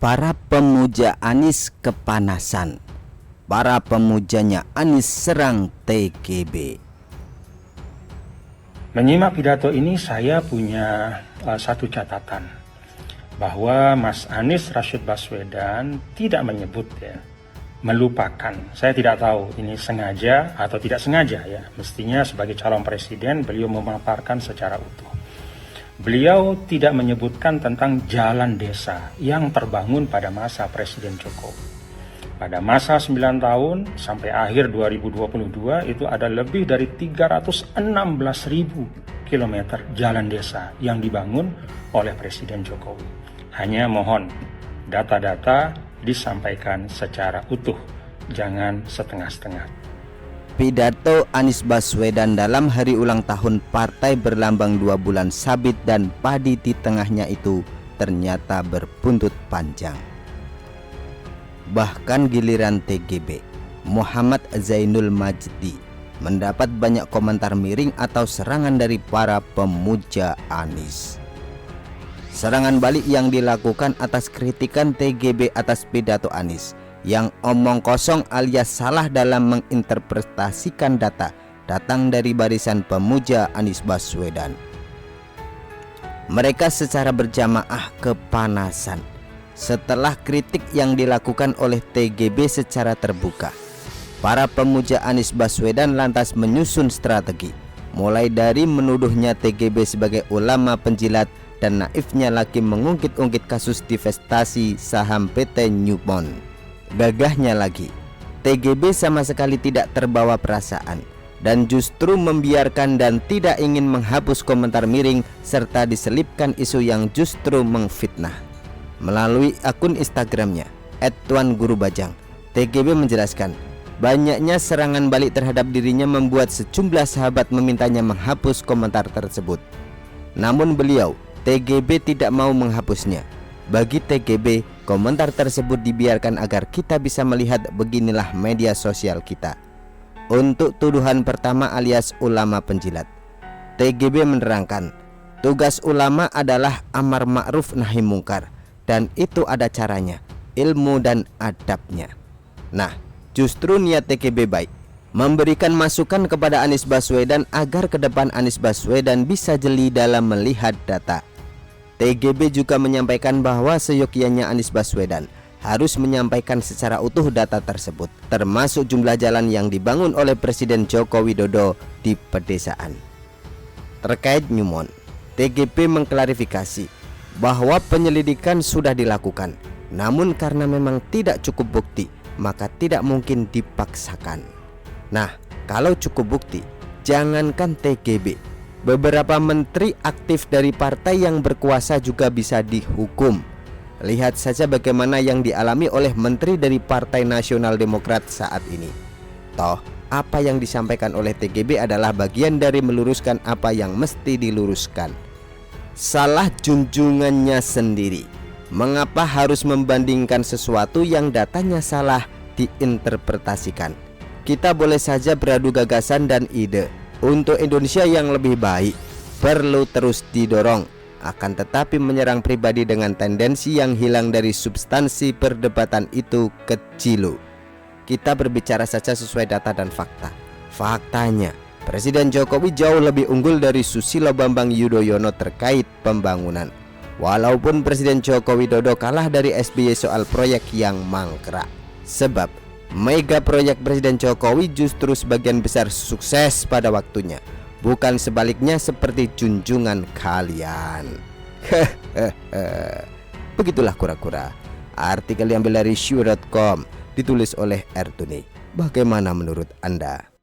Para pemuja Anies kepanasan. Para pemujanya Anies serang TGB. Menyimak pidato ini saya punya satu catatan, bahwa Mas Anies Rashid Baswedan tidak menyebut melupakan. Saya tidak tahu ini sengaja atau tidak sengaja ya. Mestinya sebagai calon presiden beliau memaparkan secara utuh. Beliau tidak menyebutkan tentang jalan desa yang terbangun pada masa Presiden Jokowi. Pada masa 9 tahun sampai akhir 2022 itu ada lebih dari 316.000 kilometer jalan desa yang dibangun oleh Presiden Jokowi. Hanya mohon data-data disampaikan secara utuh, jangan setengah-setengah. Pidato Anies Baswedan dalam hari ulang tahun partai berlambang 2 bulan sabit dan padi di tengahnya itu ternyata berbuntut panjang. Bahkan giliran TGB, Muhammad Zainul Majdi, mendapat banyak komentar miring atau serangan dari para pemuja Anies. Serangan balik yang dilakukan atas kritikan TGB atas pidato Anies yang omong kosong alias salah dalam menginterpretasikan data datang dari barisan pemuja Anies Baswedan. Mereka secara berjamaah kepanasan setelah kritik yang dilakukan oleh TGB secara terbuka. Para pemuja Anies Baswedan lantas menyusun strategi, mulai dari menuduhnya TGB sebagai ulama penjilat dan naifnya lagi mengungkit-ungkit kasus divestasi saham PT Newmont. Gagahnya lagi, TGB sama sekali tidak terbawa perasaan dan justru membiarkan dan tidak ingin menghapus komentar miring serta diselipkan isu yang justru mengfitnah. Melalui akun Instagramnya @tuangurubajang, TGB menjelaskan banyaknya serangan balik terhadap dirinya membuat sejumlah sahabat memintanya menghapus komentar tersebut. Namun beliau, TGB, tidak mau menghapusnya. Bagi TGB, komentar tersebut dibiarkan agar kita bisa melihat beginilah media sosial kita. Untuk tuduhan pertama alias ulama penjilat, TGB menerangkan tugas ulama adalah amar ma'ruf nahi mungkar, dan itu ada caranya, ilmu dan adabnya. Nah, justru niat TGB baik, memberikan masukan kepada Anies Baswedan agar ke depan Anies Baswedan bisa jeli dalam melihat data. TGB juga menyampaikan bahwa seyogyanya Anies Baswedan harus menyampaikan secara utuh data tersebut, termasuk jumlah jalan yang dibangun oleh Presiden Joko Widodo di pedesaan. Terkait Newmont, TGB mengklarifikasi bahwa penyelidikan sudah dilakukan, namun karena memang tidak cukup bukti, maka tidak mungkin dipaksakan. Nah, kalau cukup bukti, jangankan TGB, beberapa menteri aktif dari partai yang berkuasa juga bisa dihukum. Lihat saja bagaimana yang dialami oleh menteri dari Partai Nasional Demokrat saat ini. Toh, apa yang disampaikan oleh TGB adalah bagian dari meluruskan apa yang mesti diluruskan. Salah junjungannya sendiri. Mengapa harus membandingkan sesuatu yang datanya salah diinterpretasikan? Kita boleh saja beradu gagasan dan ide untuk Indonesia yang lebih baik, perlu terus didorong. Akan tetapi menyerang pribadi dengan tendensi yang hilang dari substansi perdebatan itu kecil. Kita berbicara saja sesuai data dan fakta. Faktanya, Presiden Jokowi jauh lebih unggul dari Susilo Bambang Yudhoyono terkait pembangunan. Walaupun Presiden Joko Widodo kalah dari SBY soal proyek yang mangkrak. Sebab mega proyek Presiden Jokowi justru sebagian besar sukses pada waktunya, bukan sebaliknya seperti junjungan kalian. Begitulah kura-kura. Artikel diambil dari syu.com, ditulis oleh Ertuni. Bagaimana menurut Anda?